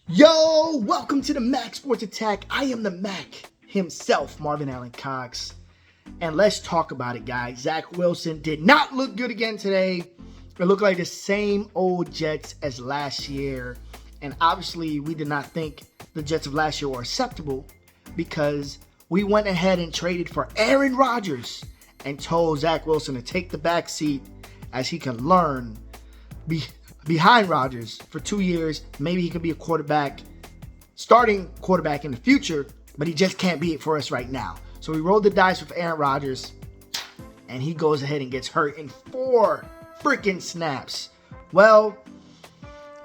Yo, welcome to the Mac Sports Attack. I am the Mac himself, Marvin Allen Cox. And let's talk about it, guys. Zach Wilson did not look good again today. It looked like the same old Jets as last year. And obviously, we did not think the Jets of last year were acceptable because we went ahead and traded for Aaron Rodgers and told Zach Wilson to take the back seat as he can learn behind Rodgers for 2 years. Maybe he can be a quarterback, starting quarterback in the future, but he just can't be it for us right now. So we rolled the dice with Aaron Rodgers, and he goes ahead and gets hurt in 4 freaking snaps. Well,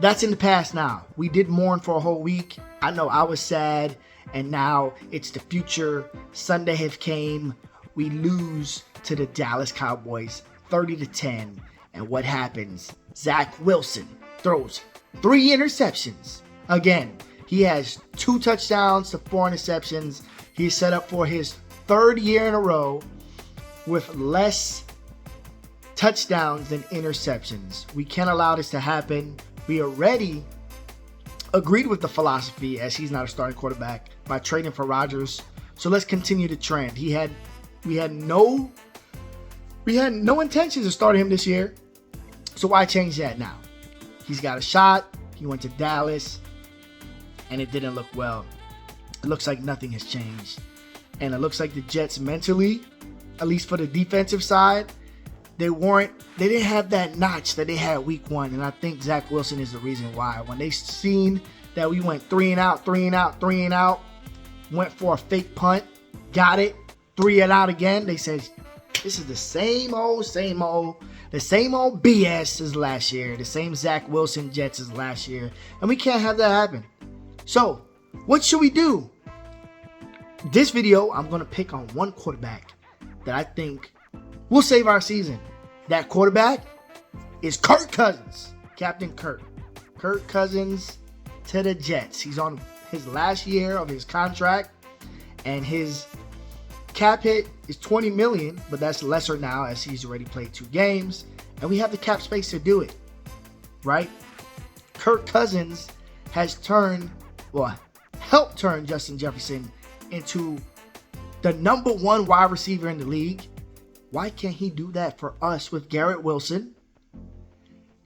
that's in the past now. We did mourn for a whole week. I know I was sad, and now it's the future. Sunday have came. We lose to the Dallas Cowboys 30-10. And what happens? Zach Wilson throws 3 interceptions. Again, he has 2 touchdowns to 4 interceptions. He's set up for his 3rd year in a row with less touchdowns than interceptions. We can't allow this to happen. We already agreed with the philosophy, as he's not a starting quarterback, by trading for Rodgers. So let's continue the trend. We had no intentions of starting him this year. So why change that now? He's got a shot. He went to Dallas, and it didn't look well. It looks like nothing has changed. And it looks like the Jets mentally, at least for the defensive side, they didn't have that notch that they had week 1. And I think Zach Wilson is the reason why. When they seen that we went 3 and out, went for a fake punt, got it, 3 and out again, they said, this is the same old BS as last year. The same Zach Wilson Jets as last year. And we can't have that happen. So, what should we do? This video, I'm going to pick on one quarterback that I think will save our season. That quarterback is Kirk Cousins. Captain Kirk. Kirk Cousins to the Jets. He's on his last year of his contract. And his cap hit is $20 million, but that's lesser now as he's already played 2 games, and we have the cap space to do it, right? Kirk Cousins has helped turn Justin Jefferson into the number 1 wide receiver in the league. Why can't he do that for us with Garrett Wilson?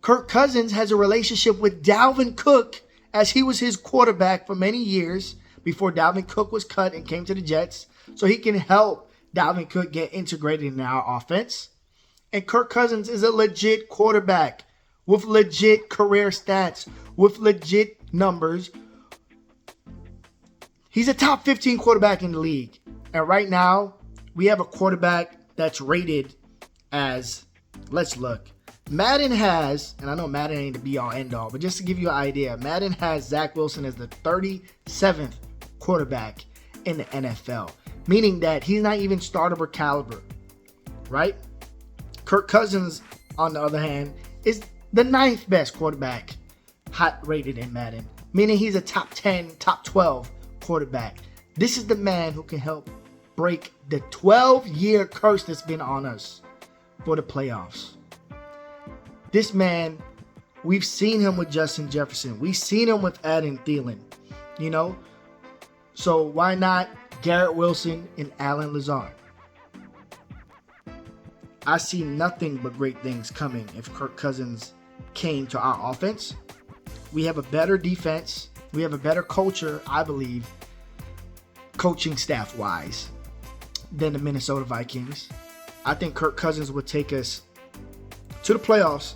Kirk Cousins has a relationship with Dalvin Cook, as he was his quarterback for many years before Dalvin Cook was cut and came to the Jets. So he can help Dalvin Cook get integrated in our offense. And Kirk Cousins is a legit quarterback with legit career stats, with legit numbers. He's a top 15 quarterback in the league. And right now, we have a quarterback that's rated as, let's look. Madden has, and I know Madden ain't the be-all, end-all, but just to give you an idea, Madden has Zach Wilson as the 37th quarterback in the NFL. Meaning that he's not even startable caliber, right? Kirk Cousins, on the other hand, is the 9th best quarterback hot rated in Madden. Meaning he's a top 10, top 12 quarterback. This is the man who can help break the 12-year curse that's been on us for the playoffs. This man, we've seen him with Justin Jefferson. We've seen him with Adam Thielen, you know? So why not Garrett Wilson and Allen Lazard? I see nothing but great things coming if Kirk Cousins came to our offense. We have a better defense. We have a better culture, I believe, coaching staff-wise, than the Minnesota Vikings. I think Kirk Cousins would take us to the playoffs,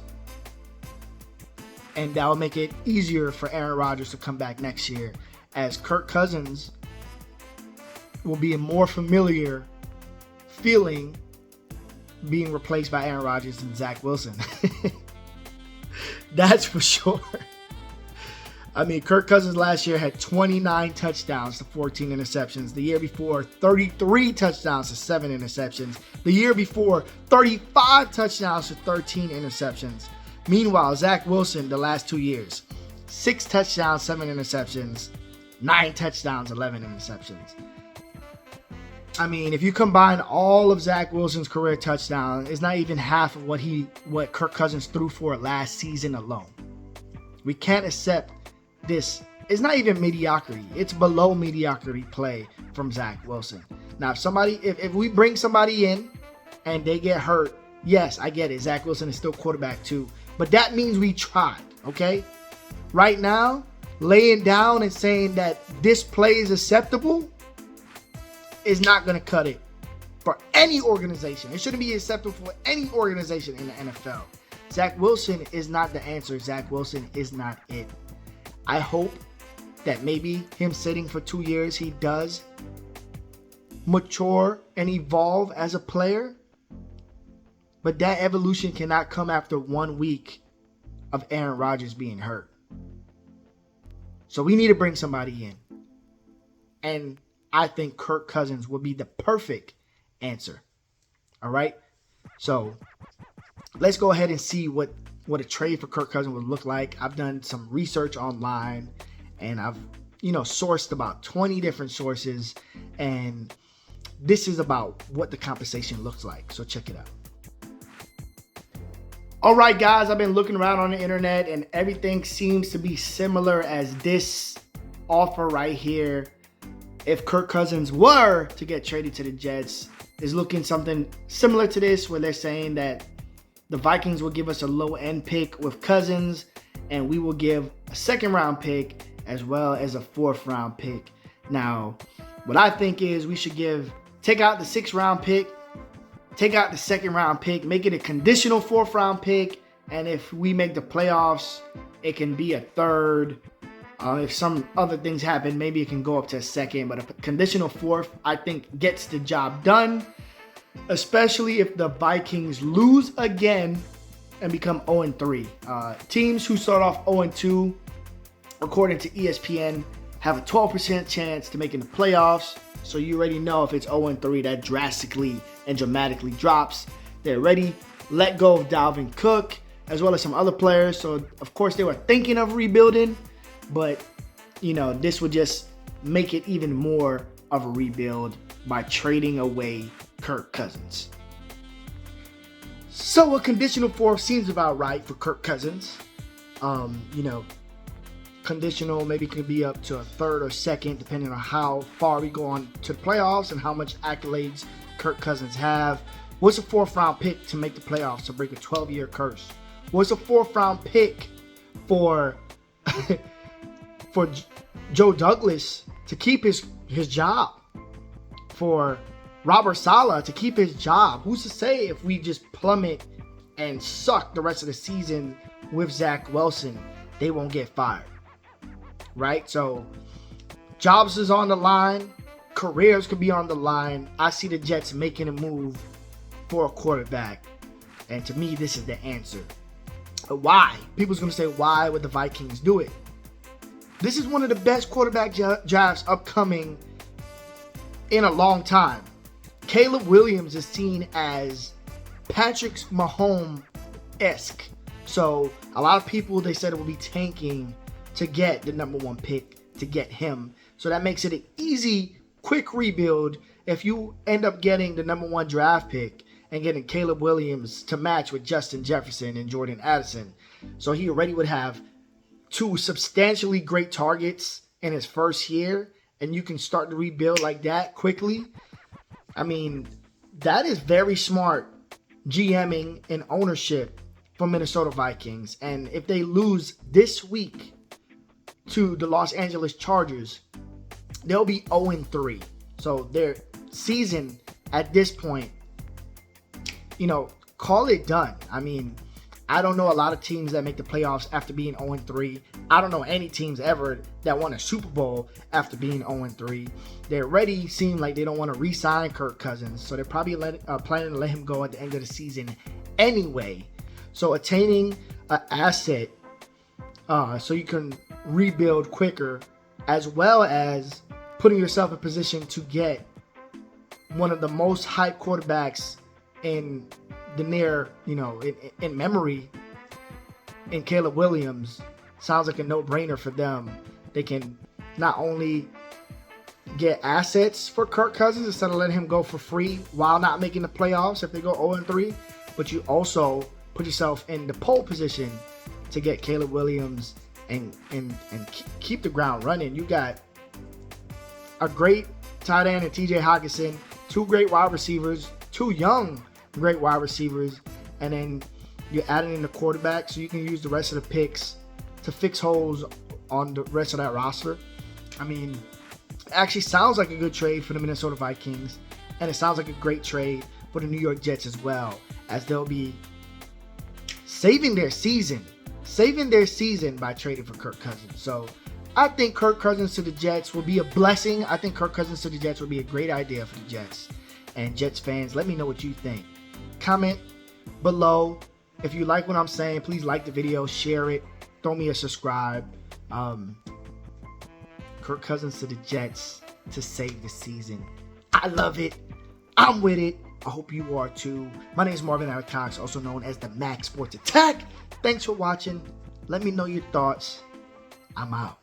and that will make it easier for Aaron Rodgers to come back next year, as Kirk Cousins will be a more familiar feeling being replaced by Aaron Rodgers than Zach Wilson. That's for sure. I mean, Kirk Cousins last year had 29 touchdowns to 14 interceptions. The year before, 33 touchdowns to 7 interceptions. The year before, 35 touchdowns to 13 interceptions. Meanwhile, Zach Wilson, the last 2 years, 6 touchdowns, 7 interceptions, 9 touchdowns, 11 interceptions. I mean, if you combine all of Zach Wilson's career touchdowns, it's not even half of what Kirk Cousins threw for last season alone. We can't accept this It's not even mediocrity. It's below mediocrity play from Zach Wilson. Now, if we bring somebody in and they get hurt, yes, I get it. Zach Wilson is still quarterback too. But that means we tried, okay? Right now, laying down and saying that this play is acceptable is not going to cut it for any organization. It shouldn't be acceptable for any organization in the NFL. Zach Wilson is not the answer. Zach Wilson is not it. I hope that maybe him sitting for 2 years, he does mature and evolve as a player. But that evolution cannot come after 1 week of Aaron Rodgers being hurt. So we need to bring somebody in. And I think Kirk Cousins would be the perfect answer. All right? So let's go ahead and see what a trade for Kirk Cousins would look like. I've done some research online, and I've, sourced about 20 different sources, and this is about what the compensation looks like. So check it out. All right, guys, I've been looking around on the internet, and everything seems to be similar as this offer right here. If Kirk Cousins were to get traded to the Jets, is looking something similar to this, where they're saying that the Vikings will give us a low-end pick with Cousins, and we will give a second-round pick as well as a fourth-round pick. Now, what I think is we should take out the sixth-round pick, take out the second-round pick, make it a conditional fourth-round pick, and if we make the playoffs, it can be a third. If some other things happen, maybe it can go up to a second, but a conditional fourth, I think, gets the job done, especially if the Vikings lose again and become 0-3. Teams who start off 0-2, according to ESPN, have a 12% chance to making the playoffs. So you already know if it's 0-3, that drastically and dramatically drops. They already let go of Dalvin Cook, as well as some other players. So, of course, they were thinking of rebuilding. But, this would just make it even more of a rebuild by trading away Kirk Cousins. So a conditional fourth seems about right for Kirk Cousins. Conditional maybe could be up to a third or second, depending on how far we go on to the playoffs and how much accolades Kirk Cousins have. What's a fourth-round pick to make the playoffs to break a 12-year curse? What's a fourth-round pick for for Joe Douglas to keep his job? For Robert Saleh to keep his job? Who's to say if we just plummet and suck the rest of the season with Zach Wilson, they won't get fired? Right? So jobs is on the line. Careers could be on the line. I see the Jets making a move for a quarterback. And to me, this is the answer. Why? People's going to say, why would the Vikings do it? This is one of the best quarterback drafts upcoming in a long time. Caleb Williams is seen as Patrick Mahomes-esque. So a lot of people, they said it will be tanking to get the number one pick, to get him. So that makes it an easy, quick rebuild if you end up getting the number one draft pick and getting Caleb Williams to match with Justin Jefferson and Jordan Addison. So he already would have two substantially great targets in his first year, and you can start to rebuild like that quickly. I mean, that is very smart GMing and ownership from Minnesota Vikings. And if they lose this week to the Los Angeles Chargers, they'll be 0-3. So their season at this point, call it done. I mean, I don't know a lot of teams that make the playoffs after being 0-3. I don't know any teams ever that won a Super Bowl after being 0-3. They already seem like they don't want to re-sign Kirk Cousins, so they're probably planning to let him go at the end of the season anyway. So attaining an asset so you can rebuild quicker, as well as putting yourself in position to get one of the most hyped quarterbacks in the near, in memory, in Caleb Williams, sounds like a no-brainer for them. They can not only get assets for Kirk Cousins instead of letting him go for free while not making the playoffs if they go 0-3, but you also put yourself in the pole position to get Caleb Williams and keep the ground running. You got a great tight end in TJ Hockenson, 2 great wide receivers, 2 young great wide receivers, and then you're adding in the quarterback so you can use the rest of the picks to fix holes on the rest of that roster. I mean, it actually sounds like a good trade for the Minnesota Vikings, and it sounds like a great trade for the New York Jets as well, as they'll be saving their season by trading for Kirk Cousins. So I think Kirk Cousins to the Jets will be a blessing. I think Kirk Cousins to the Jets will be a great idea for the Jets. And Jets fans, let me know what you think. Comment below. If you like what I'm saying, please like the video, share it, throw me a subscribe. Kirk Cousins to the Jets to save the season. I love it. I'm with it. I hope you are too. My name is Marvin Allen Cox, also known as the Mac Sports Attack. Thanks for watching. Let me know your thoughts. I'm out.